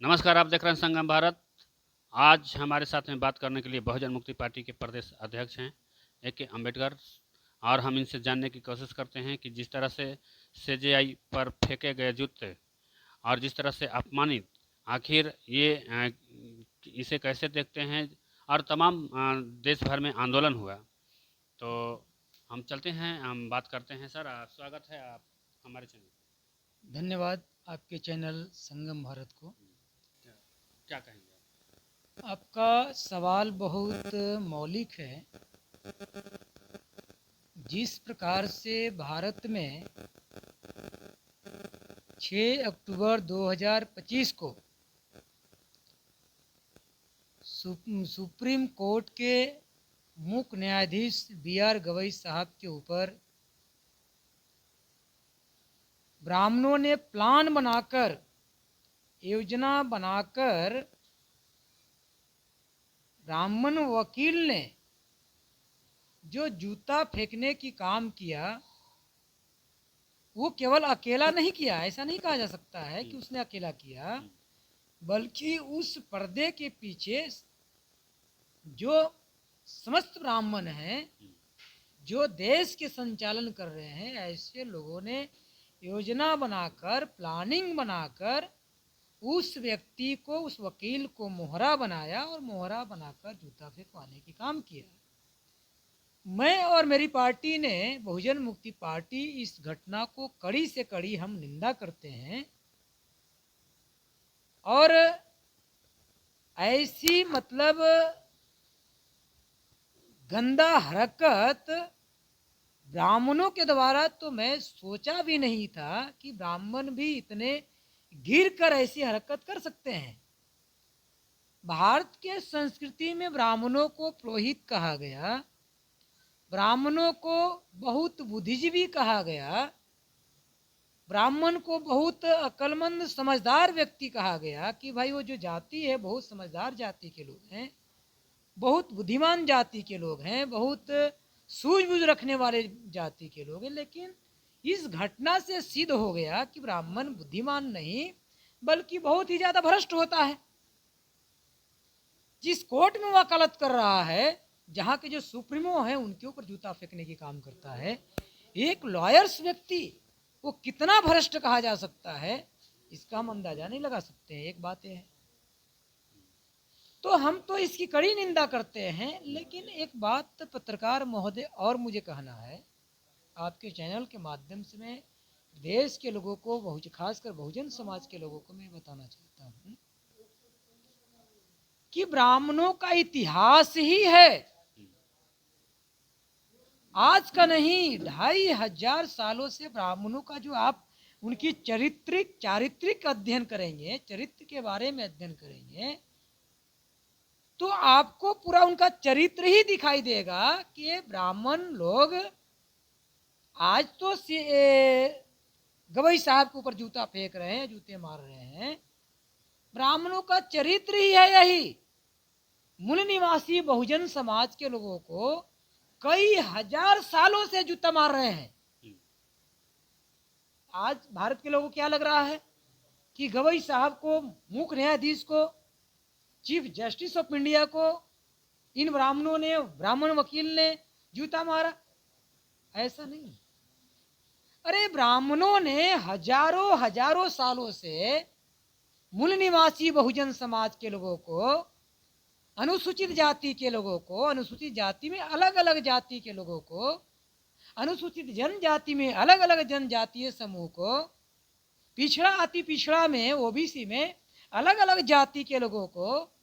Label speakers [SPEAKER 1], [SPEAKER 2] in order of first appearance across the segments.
[SPEAKER 1] नमस्कार, आप देख रहे हैं संगम भारत। आज हमारे साथ में बात करने के लिए बहुजन मुक्ति पार्टी के प्रदेश अध्यक्ष हैं ए.के. अम्बेडकर, और हम इनसे जानने की कोशिश करते हैं कि जिस तरह से सीजेआई पर फेंके गए जूते और जिस तरह से अपमानित, आखिर ये इसे कैसे देखते हैं, और तमाम देश भर में आंदोलन हुआ। तो हम चलते हैं, हम बात करते हैं। सर, स्वागत है आप हमारे चैनल।
[SPEAKER 2] धन्यवाद आपके चैनल संगम भारत को।
[SPEAKER 1] क्या क्या कहेंगे आप?
[SPEAKER 2] आपका सवाल बहुत मौलिक है। जिस प्रकार से भारत में 6 अक्टूबर 2025 को सुप्रीम कोर्ट के मुख्य न्यायाधीश बी.आर. गवई साहब के ऊपर ब्राह्मणों ने प्लान बनाकर, योजना बनाकर, ब्राह्मण वकील ने जो जूता फेंकने की काम किया, वो केवल अकेला नहीं किया। ऐसा नहीं कहा जा सकता है कि उसने अकेला किया, बल्कि उस पर्दे के पीछे जो समस्त ब्राह्मण हैं, जो देश के संचालन कर रहे हैं, ऐसे लोगों ने योजना बनाकर, प्लानिंग बनाकर उस व्यक्ति को, उस वकील को मोहरा बनाया और मोहरा बनाकर जूता फेंकवाने की काम किया। मैं और मेरी पार्टी ने, बहुजन मुक्ति पार्टी, इस घटना को कड़ी से कड़ी हम निंदा करते हैं। और ऐसी गंदा हरकत ब्राह्मणों के द्वारा तो मैं सोचा भी नहीं था कि ब्राह्मण भी इतने गिर कर ऐसी हरकत कर सकते हैं। भारत के संस्कृति में ब्राह्मणों को पुरोहित कहा गया, ब्राह्मणों को बहुत बुद्धिजीवी कहा गया, ब्राह्मण को बहुत अक्लमंद समझदार व्यक्ति कहा गया कि भाई वो जो जाति है बहुत समझदार जाति के लोग हैं, बहुत बुद्धिमान जाति के लोग हैं, बहुत सूझबूझ रखने वाले जाति के लोग हैं। लेकिन इस घटना से सिद्ध हो गया कि ब्राह्मण बुद्धिमान नहीं बल्कि बहुत ही ज्यादा भ्रष्ट होता है। जिस कोर्ट में वकालत कर रहा है, जहाँ के जो सुप्रीमो हैं उनके ऊपर जूता फेंकने की काम करता है। एक लॉयर्स व्यक्ति वो कितना भ्रष्ट कहा जा सकता है, इसका हम अंदाजा नहीं लगा सकते हैं। एक बात है, तो हम तो इसकी कड़ी निंदा करते हैं। लेकिन एक बात पत्रकार महोदय और मुझे कहना है, आपके चैनल के माध्यम से मैं देश के लोगों को, खासकर बहुजन समाज के लोगों को मैं बताना चाहता हूँ कि ब्राह्मणों का इतिहास ही है, आज का नहीं, 2500 सालों से ब्राह्मणों का जो आप उनकी चारित्रिक अध्ययन करेंगे, चरित्र के बारे में अध्ययन करेंगे, तो आपको पूरा उनका चरित्र ही दिखाई देगा कि ये ब्राह्मण लोग आज तो गवई साहब के ऊपर जूता फेंक रहे हैं, जूते मार रहे हैं। ब्राह्मणों का चरित्र ही है यही। मूल निवासी बहुजन समाज के लोगों को कई हजार सालों से जूता मार रहे हैं। आज भारत के लोगों को क्या लग रहा है कि गवई साहब को, मुख्य न्यायाधीश को, चीफ जस्टिस ऑफ इंडिया को इन ब्राह्मणों ने, ब्राह्मण वकील ने जूता मारा? ऐसा नहीं। अरे ब्राह्मणों ने हजारों हजारों सालों से मूल निवासी बहुजन समाज के लोगों को, अनुसूचित जाति के लोगों को, अनुसूचित जाति में अलग अलग जाति के लोगों को, अनुसूचित जनजाति में अलग अलग जनजातीय समूह को, पिछड़ा अति पिछड़ा में, ओबीसी में अलग अलग जाति के लोगों को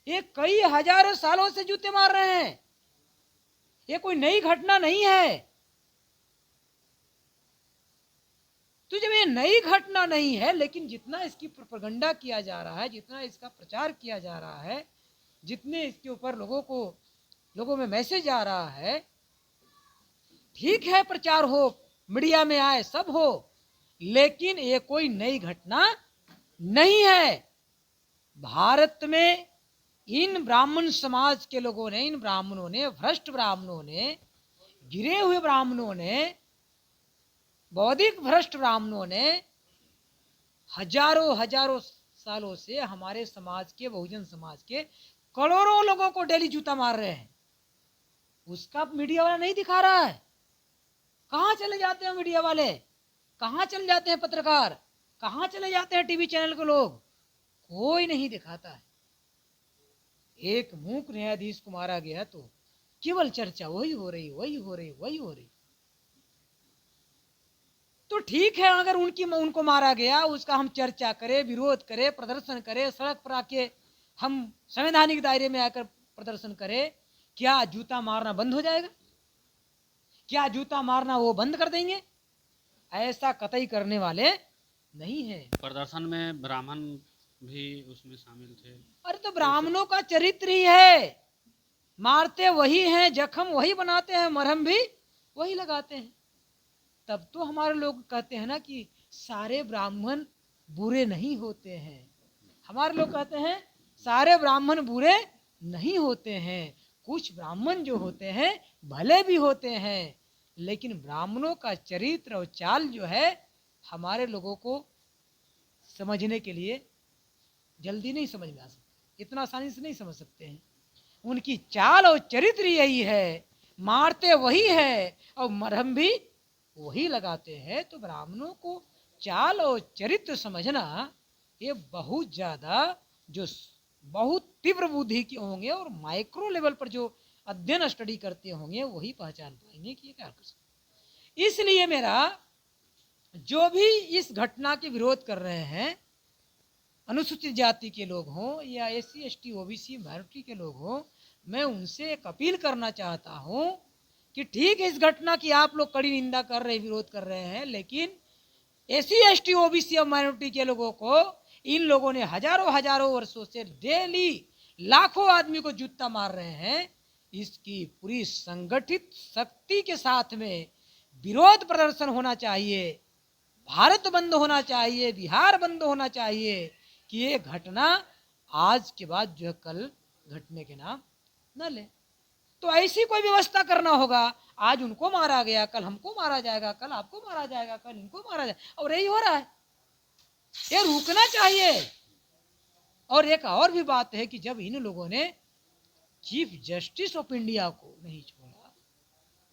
[SPEAKER 2] ये कई हजारों सालों से जूते मार रहे हैं। ये कोई नई घटना नहीं है। तो जब ये नई घटना नहीं है, लेकिन जितना इसकी प्रोपेगेंडा किया जा रहा है, जितना इसका प्रचार किया जा रहा है, जितने इसके ऊपर लोगों में मैसेज आ रहा है, ठीक है प्रचार हो, मीडिया में आए, सब हो, लेकिन ये कोई नई घटना नहीं है। भारत में इन ब्राह्मण समाज के लोगों ने, इन ब्राह्मणों ने, भ्रष्ट ब्राह्मणों ने, गिरे हुए ब्राह्मणों ने, बौद्धिक भ्रष्ट ब्राह्मणों ने हजारों हजारों सालों से हमारे समाज के, बहुजन समाज के करोड़ों लोगों को डेली जूता मार रहे हैं, उसका मीडिया वाला नहीं दिखा रहा है। कहाँ चले जाते हैं मीडिया वाले, कहाँ चले जाते हैं पत्रकार, कहाँ चले जाते हैं टीवी चैनल के लोग, कोई नहीं दिखाता है। एक मूक न्यायाधीश को मारा गया तो केवल चर्चा वही हो रही, वही हो रही, वही हो रही। तो ठीक है, अगर उनको मारा गया, उसका हम चर्चा करें, विरोध करें, प्रदर्शन करें, सड़क पर आके हम संवैधानिक दायरे में आकर प्रदर्शन करें, क्या जूता मारना बंद हो जाएगा? क्या जूता मारना वो बंद कर देंगे? ऐसा कतई करने वाले नहीं है।
[SPEAKER 1] प्रदर्शन में ब्राह्मण भी उसमें शामिल थे।
[SPEAKER 2] अरे तो ब्राह्मणों का चरित्र ही है, मारते वही हैं, जख्म वही बनाते हैं, मरहम भी वही लगाते हैं। तब तो हमारे लोग कहते हैं ना कि सारे ब्राह्मण बुरे नहीं होते हैं। हमारे लोग कहते हैं सारे ब्राह्मण बुरे नहीं होते हैं, कुछ ब्राह्मण जो होते हैं भले भी होते हैं, लेकिन ब्राह्मणों का चरित्र और चाल जो है हमारे लोगों को समझने के लिए जल्दी नहीं समझ में आ सकते, इतना आसानी से नहीं समझ सकते हैं। उनकी चाल और चरित्र यही है, मारते वही है और मरहम भी वही लगाते हैं। तो ब्राह्मणों को चाल और चरित्र समझना ये बहुत ज्यादा, जो बहुत तीव्र बुद्धि के होंगे और माइक्रो लेवल पर जो अध्ययन स्टडी करते होंगे वही पहचान पाएंगे कि ये क्या कर सकते। इसलिए मेरा जो भी इस घटना के विरोध कर रहे हैं, अनुसूचित जाति के लोग हों या SC ST OBC माइनॉरिटी के लोग हों, मैं उनसे एक अपील करना चाहता हूं कि ठीक है, इस घटना की आप लोग कड़ी निंदा कर रहे, विरोध कर रहे हैं, लेकिन SC ST OBC और माइनॉरिटी के लोगों को इन लोगों ने हजारों वर्षों से डेली लाखों आदमी को जूता मार रहे हैं। इसकी पूरी संगठित शक्ति के साथ में विरोध प्रदर्शन होना चाहिए, भारत बंद होना चाहिए, बिहार बंद होना चाहिए कि ये घटना आज के बाद जो है कल घटने के नाम न ले। तो ऐसी कोई व्यवस्था करना होगा, आज उनको मारा गया, कल हमको मारा जाएगा, कल आपको मारा जाएगा, कल इनको मारा जाएगा, और यही हो रहा है। ये रुकना चाहिए। और एक और भी बात है कि जब इन लोगों ने चीफ जस्टिस ऑफ इंडिया को नहीं छोड़ा,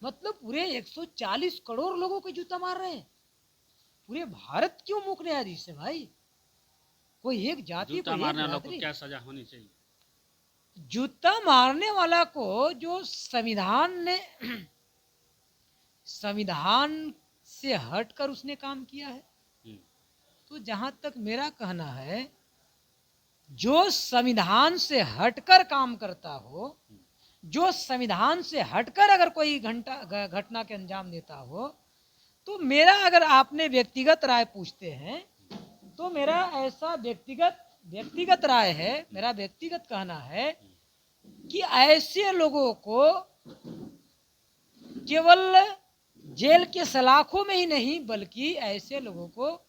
[SPEAKER 2] मतलब पूरे 140 करोड़ लोगों को जूता मार रहे हैं, पूरे भारत क्यों मुख्य न्यायाधीश है भाई? कोई एक जाति
[SPEAKER 1] जूता मारने वालों को क्या सजा होनी चाहिए?
[SPEAKER 2] जूता मारने वाला को जो संविधान ने संविधान से हटकर उसने काम किया है, तो जहां तक मेरा कहना है, जो संविधान से हटकर काम करता हो, जो संविधान से हटकर अगर कोई घटना के अंजाम देता हो, तो मेरा, अगर आपने व्यक्तिगत राय पूछते हैं, तो मेरा ऐसा व्यक्तिगत राय है, मेरा व्यक्तिगत कहना है कि ऐसे लोगों को केवल जेल के सलाखों में ही नहीं, बल्कि ऐसे लोगों को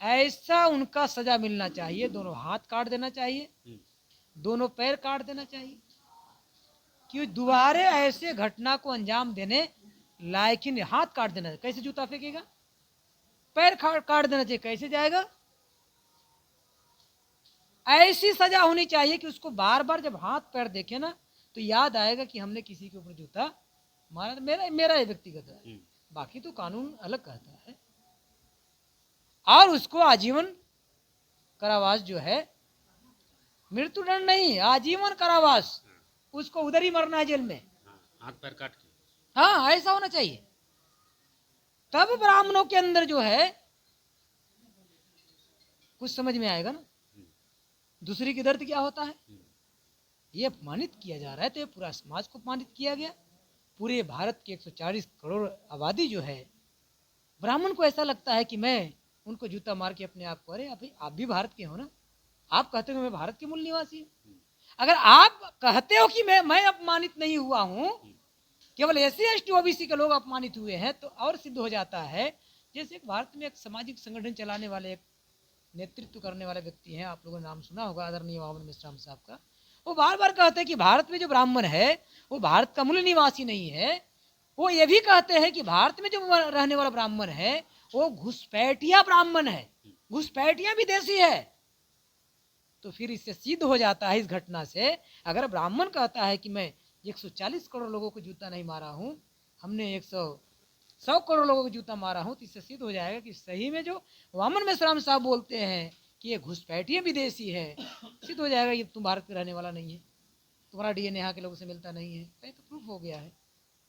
[SPEAKER 2] ऐसा उनका सजा मिलना चाहिए, दोनों हाथ काट देना चाहिए, दोनों पैर काट देना चाहिए, कि दोबारा ऐसे घटना को अंजाम देने लायक ही नहीं। हाथ काट देना, कैसे जूता फेंकेगा? पैर काट देना चाहिए, कैसे जाएगा? ऐसी सजा होनी चाहिए कि उसको बार बार जब हाथ पैर देखे ना तो याद आएगा कि हमने किसी के ऊपर जूता मारा। मेरा व्यक्तिगत है, बाकी तो कानून अलग कहता है। और उसको आजीवन कारावास जो है, मृत्युदंड नहीं, आजीवन कारावास, उसको उधर ही मरना है जेल में,
[SPEAKER 1] हाथ पैर काट के।
[SPEAKER 2] हाँ, ऐसा होना चाहिए। तब ब्राह्मणों के अंदर जो है कुछ समझ में आएगा ना, दूसरी की दर्द क्या होता है। ये अपमानित किया जा रहा है, तो ये पूरा समाज को अपमानित किया गया। पूरे भारत के 140 करोड़ आबादी जो है, ब्राह्मण को ऐसा लगता है कि मैं उनको जूता मार के अपने आप को, अरे अभी आप भी भारत के हो ना, आप कहते हो मैं भारत के मूल निवासी हूँ। अगर आप कहते हो कि मैं अपमानित नहीं हुआ हूँ, केवल SC ST OBC के लोग अपमानित हुए हैं, तो और सिद्ध हो जाता है। जैसे भारत में एक सामाजिक संगठन चलाने वाले, एक नेतृत्व करने वाले व्यक्ति हैं, आप लोगों ने नाम सुना होगा, आदरणीय वामन मिश्रा साहब का। वो बार बार कहते हैं कि भारत में जो ब्राह्मण है वो भारत का मूल निवासी नहीं है। वो ये भी कहते हैं कि भारत में जो रहने वाला ब्राह्मण है वो घुसपैठिया ब्राह्मण है, घुसपैठिया विदेशी है। तो फिर इससे सिद्ध हो जाता है इस घटना से, अगर ब्राह्मण कहता है कि मैं 140 करोड़ लोगों को जूता नहीं मारा हूँ, हमने 100 करोड़ लोगों को जूता मारा हूँ, तो इससे सिद्ध हो जाएगा कि सही में जो वामन मेश्राम साहब बोलते हैं कि ये घुसपैठिए विदेशी है, सिद्ध हो जाएगा ये तुम भारत के रहने वाला नहीं है, तुम्हारा डीएनए यहाँ के लोगों से मिलता नहीं है। कहीं तो प्रूफ हो गया है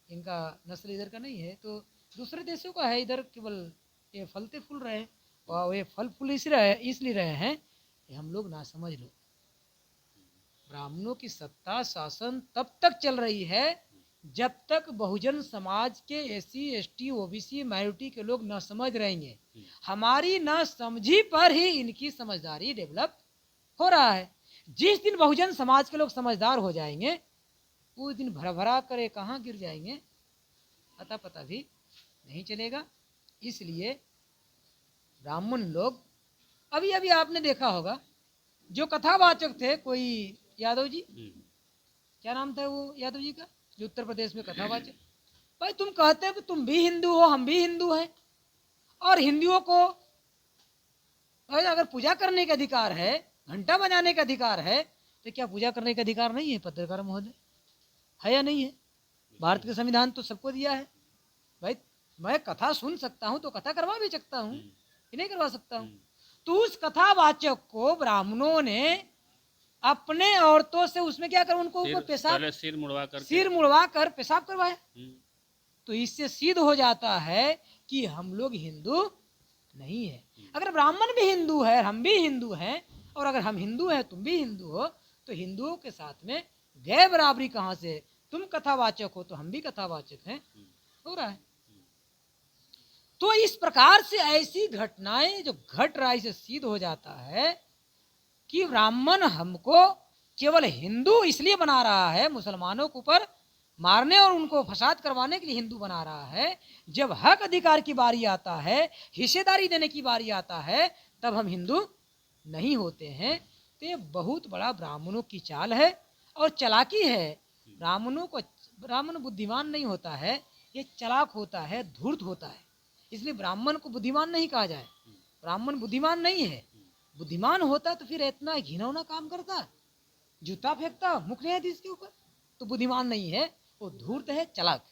[SPEAKER 2] इनका नस्ल इधर का नहीं है, तो दूसरे देशों का है, इधर केवल ये फलते फूल रहे हैं, और ये फल फूल इसलिए रहे हैं कि हम लोग ना समझ लो। ब्राह्मणों की सत्ता शासन तब तक चल रही है जब तक बहुजन समाज के एससी एसटी ओबीसी माइनॉरिटी के लोग न समझ रहेंगे। हमारी न समझी पर ही इनकी समझदारी डेवलप हो रहा है। जिस दिन बहुजन समाज के लोग समझदार हो जाएंगे उस दिन भरा भरा करे कहाँ गिर जाएंगे अता पता भी नहीं चलेगा। इसलिए ब्राह्मण लोग, अभी अभी आपने देखा होगा जो कथावाचक थे, कोई यादव जी, क्या नाम था वो यादव जी का, जो उत्तर प्रदेश में कथावाचक, भाई तुम कहते हो कि तुम भी हिंदू हो हम भी हिंदू हैं, और हिंदुओं को अगर पूजा करने का अधिकार है, घंटा बजाने का अधिकार है, तो क्या पूजा करने का अधिकार नहीं है पत्रकार महोदय? है या नहीं है? भारत के संविधान तो सबको दिया है। भाई मैं कथा सुन सकता हूँ तो कथा करवा भी सकता हूँ कि नहीं करवा सकता हूँ? तो उस कथावाचक को ब्राह्मणों ने अपने औरतों से उसमें क्या कर, उनको ऊपर पेशाब, सिर मुड़वा कर पेशाब करवाया। तो इससे सिद्ध हो जाता है कि हम लोग हिंदू नहीं है। अगर ब्राह्मण भी हिंदू है, हम भी हिंदू हैं, और अगर हम हिंदू हैं तुम भी हिंदू हो, तो हिंदुओं के साथ में गैर बराबरी कहाँ से? तुम कथावाचक हो तो हम भी कथावाचक हैं, हो रहा है। तो इस प्रकार से ऐसी घटनाएं जो घट रहा है, इसे सिद्ध हो जाता है कि ब्राह्मण हमको केवल हिंदू इसलिए बना रहा है, मुसलमानों के ऊपर मारने और उनको फसाद करवाने के लिए हिंदू बना रहा है। जब हक अधिकार की बारी आता है, हिस्सेदारी देने की बारी आता है, तब हम हिंदू नहीं होते हैं। तो ये बहुत बड़ा ब्राह्मणों की चाल है और चालाकी है। ब्राह्मण बुद्धिमान नहीं होता है, ये चालाक होता है, धूर्त होता है। इसलिए ब्राह्मण को बुद्धिमान नहीं कहा जाए। ब्राह्मण बुद्धिमान नहीं है। बुद्धिमान होता तो फिर इतना घिनौना काम करता, जूता फेंकता मुख्य न्यायाधीश के ऊपर। तो बुद्धिमान नहीं है, वो धूर्त है, चालाक है।